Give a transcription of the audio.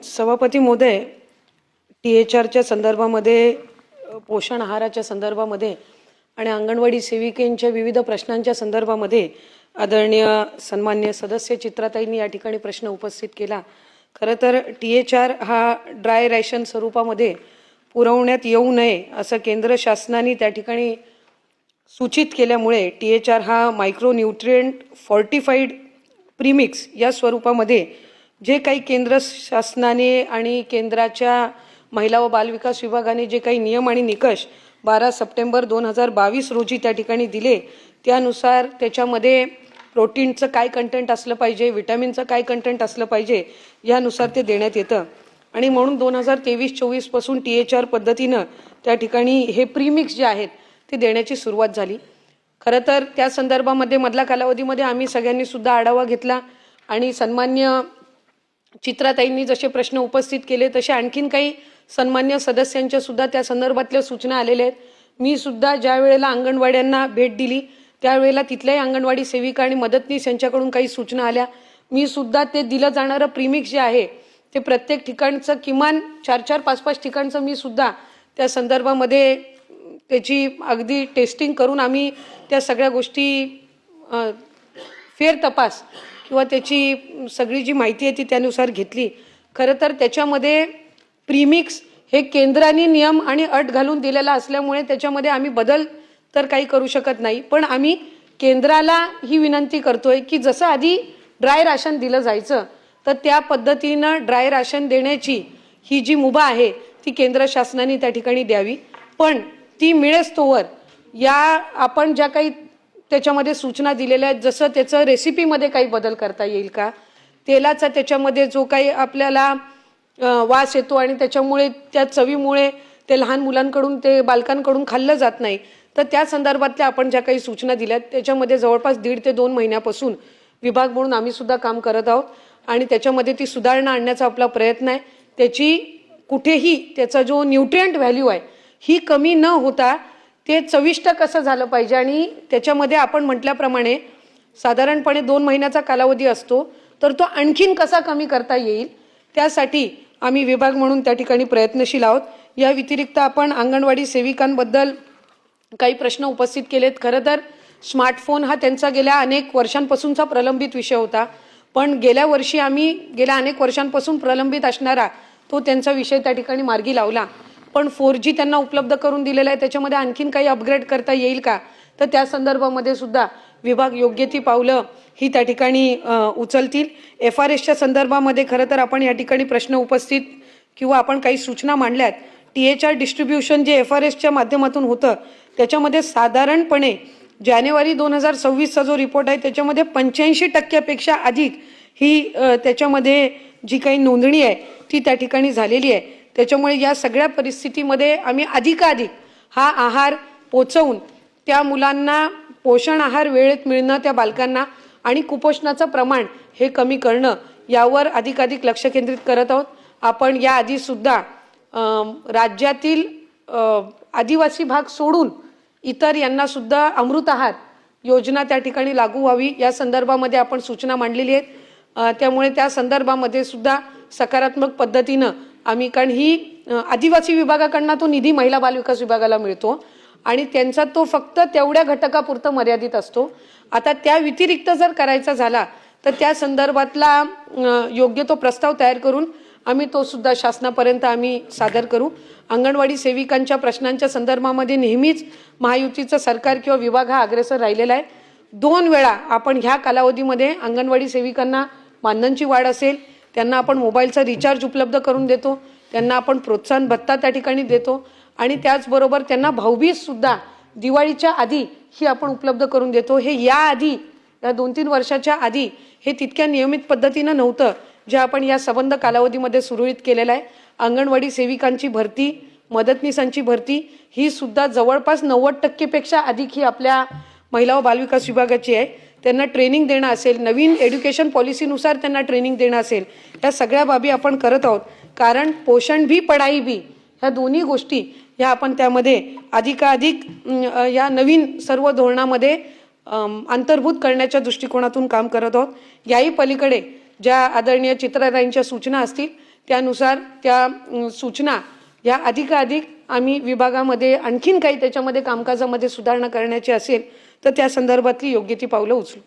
सभापती महोदय, THRच्या संदर्भामध्ये, पोषण आहाराच्या संदर्भामध्ये आणि अंगणवाडी सेविकेंच्या विविध प्रश्नांच्या संदर्भामध्ये आदरणीय सन्मान्य सदस्य चित्राताईंनी या ठिकाणी प्रश्न उपस्थित केला। खरं तर THR हा ड्राय रॅशन स्वरूपामध्ये पुरवण्यात येऊ नये असं केंद्र शासनाने त्या ठिकाणी सूचित केल्यामुळे THR हा मायक्रो न्यूट्रिएंट फॉर्टिफाईड प्रीमिक्स या स्वरूपामध्ये जे काही केंद्र शासनाने आणि केंद्राच्या महिला व बालविकास विभागाने जे काही नियम आणि निकष 12 सप्टेंबर 2022 रोजी त्या ठिकाणी दिले, त्यानुसार त्याच्यामध्ये प्रोटीनचं काय कंटेंट असलं पाहिजे, विटॅमिनचं काय कंटेंट असलं पाहिजे, यानुसार ते देण्यात येतं। आणि म्हणून 2023-24 पासून THR पद्धतीनं त्या ठिकाणी हे प्रीमिक्स जे आहेत ते देण्याची सुरुवात झाली। खरं तर त्या संदर्भामध्ये मधल्या कालावधीमध्ये आम्ही सगळ्यांनी सुद्धा आढावा घेतला आणि सन्मान्य चित्राताईंनी जसे प्रश्न उपस्थित केले तसे आणखीन काही सन्मान्य सदस्यांच्या सुद्धा त्या संदर्भातल्या सूचना आलेल्या आहेत। मी सुद्धा ज्या वेळेला अंगणवाड्यांना भेट दिली त्यावेळेला तिथल्याही अंगणवाडी सेविका आणि मदतनीस यांच्याकडून काही सूचना आल्या। मी सुद्धा ते दिलं जाणारं प्रीमिक्स जे आहे ते प्रत्येक ठिकाणचं किमान 4-4, 5-5 ठिकाणचं मी सुद्धा त्या संदर्भामध्ये त्याची अगदी टेस्टिंग करून आम्ही त्या सगळ्या गोष्टी फेर तपास किंवा त्याची सगळी जी माहिती आहे ती त्यानुसार घेतली। खरं तर त्याच्यामध्ये प्रीमिक्स हे केंद्राने नियम आणि अट घालून दिलेला असल्यामुळे त्याच्यामध्ये आम्ही बदल तर काही करू शकत नाही, पण आम्ही केंद्राला ही विनंती करतोय की जसं आधी ड्राय राशन दिलं जायचं तर त्या पद्धतीनं ड्राय राशन देण्याची ही जी मुभा आहे ती केंद्र शासनाने त्या ठिकाणी द्यावी। पण ती मिळेस्तोवर या आपण ज्या काही त्याच्यामध्ये सूचना दिलेल्या आहेत, जसं त्याचं रेसिपीमध्ये काही बदल करता येईल का, तेलाचा त्याच्यामध्ये जो काही आपल्याला वास येतो आणि त्याच्यामुळे त्या चवीमुळे ते लहान मुलांकडून ते बालकांकडून खाल्लं जात नाही, तर त्या संदर्भातल्या आपण ज्या काही सूचना दिल्यात त्याच्यामध्ये जवळपास 1.5 ते 2 महिन्यापासून विभाग म्हणून आम्ही सुद्धा काम करत आहोत आणि त्याच्यामध्ये ती सुधारणा आणण्याचा आपला प्रयत्न आहे। त्याची कुठेही त्याचा जो न्यूट्रिएंट व्हॅल्यू आहे ही कमी न होता ते चविष्ट कसं झालं पाहिजे आणि त्याच्यामध्ये आपण म्हटल्याप्रमाणे साधारणपणे 2 महिन्याचा कालावधी असतो, तर तो आणखीन कसा कमी करता येईल त्यासाठी आम्ही विभाग म्हणून त्या ठिकाणी प्रयत्नशील आहोत। या व्यतिरिक्त आपण अंगणवाडी सेविकांबद्दल काही प्रश्न उपस्थित केलेत। खरं तर स्मार्टफोन हा त्यांचा गेल्या अनेक वर्षांपासूनचा प्रलंबित विषय होता, पण गेल्या वर्षी आम्ही गेल्या अनेक वर्षांपासून प्रलंबित असणारा तो त्यांचा विषय त्या ठिकाणी मार्गी लावला। पण 4G त्यांना उपलब्ध करून दिलेला आहे, त्याच्यामध्ये आणखीन काही अपग्रेड करता येईल का, तर त्या संदर्भामध्ये सुद्धा विभाग योग्य ती पावलं ही त्या ठिकाणी उचलतील। FRSच्या संदर्भामध्ये खरं तर आपण या ठिकाणी प्रश्न उपस्थित किंवा आपण काही सूचना मांडल्यात। THR डिस्ट्रीब्युशन जे FRSच्या माध्यमातून होतं त्याच्यामध्ये साधारणपणे जानेवारी 2026चा जो रिपोर्ट आहे त्याच्यामध्ये 85% अधिक ही त्याच्यामध्ये जी काही नोंदणी आहे ती त्या ठिकाणी झालेली आहे। त्याच्यामुळे या सगळ्या परिस्थितीमध्ये आम्ही अधिकाधिक हा आहार पोचवून त्या मुलांना पोषण आहार वेळेत मिळणं, त्या बालकांना आणि कुपोषणाचं प्रमाण हे कमी करणं यावर अधिकाधिक लक्ष केंद्रित करत आहोत। आपण याआधी सुद्धा राज्यातील आदिवासी भाग सोडून इतर यांना सुद्धा अमृत आहार योजना त्या ठिकाणी लागू व्हावी या संदर्भामध्ये आपण सूचना मांडलेली आहेत। त्यामुळे त्या संदर्भामध्ये सुद्धा सकारात्मक पद्धतीनं आम्ही, कारण ही आदिवासी विभागाकडनं तो निधी महिला बालविकास विभागाला मिळतो आणि त्यांचा तो फक्त तेवढ्या घटकापुरतं मर्यादित असतो। आता त्या व्यतिरिक्त जर करायचा झाला तर त्या संदर्भातला योग्य तो प्रस्ताव तयार करून आम्ही तो सुद्धा शासनापर्यंत आम्ही सादर करू। अंगणवाडी सेविकांच्या प्रश्नांच्या संदर्भामध्ये नेहमीच महायुतीचं सरकार किंवा विभाग हा अग्रेसर राहिलेला आहे। 2 वेळा आपण ह्या कालावधीमध्ये अंगणवाडी सेविकांना मानधनची वाढ असेल, त्यांना आपण मोबाईलचा रिचार्ज उपलब्ध करून देतो, त्यांना आपण प्रोत्साहन भत्ता त्या ठिकाणी देतो आणि त्याचबरोबर त्यांना भाऊबीज सुद्धा दिवाळीच्या आधी ही आपण उपलब्ध करून देतो। हे याआधी या 2-3 वर्षाच्या आधी हे तितक्या नियमित पद्धतीनं नव्हतं जे आपण या संबंध कालावधीमध्ये सुरळीत केलेलं आहे। अंगणवाडी सेविकांची भरती, मदतनीसांची भरती ही सुद्धा जवळपास 90% अधिक ही आपल्या महिला व बालविकास विभागाची आहे। त्यांना ट्रेनिंग देणं असेल, नवीन एज्युकेशन पॉलिसीनुसार त्यांना ट्रेनिंग देणं असेल, या सगळ्या बाबी आपण करत आहोत। कारण पोषण भी पढाई भी ह्या दोन्ही गोष्टी ह्या आपण त्यामध्ये अधिकाधिक या नवीन सर्व धोरणामध्ये अंतर्भूत करण्याच्या दृष्टिकोनातून काम करत आहोत। याही पलीकडे ज्या आदरणीय चित्राताईंच्या सूचना असतील त्यानुसार त्या सूचना या अधिकाधिक आम्ही विभागामध्ये आणखीन काही त्याच्यामध्ये कामकाजामध्ये सुधारणा करण्याची असेल तर त्या संदर्भातली योग्य ती पावलं उचलू.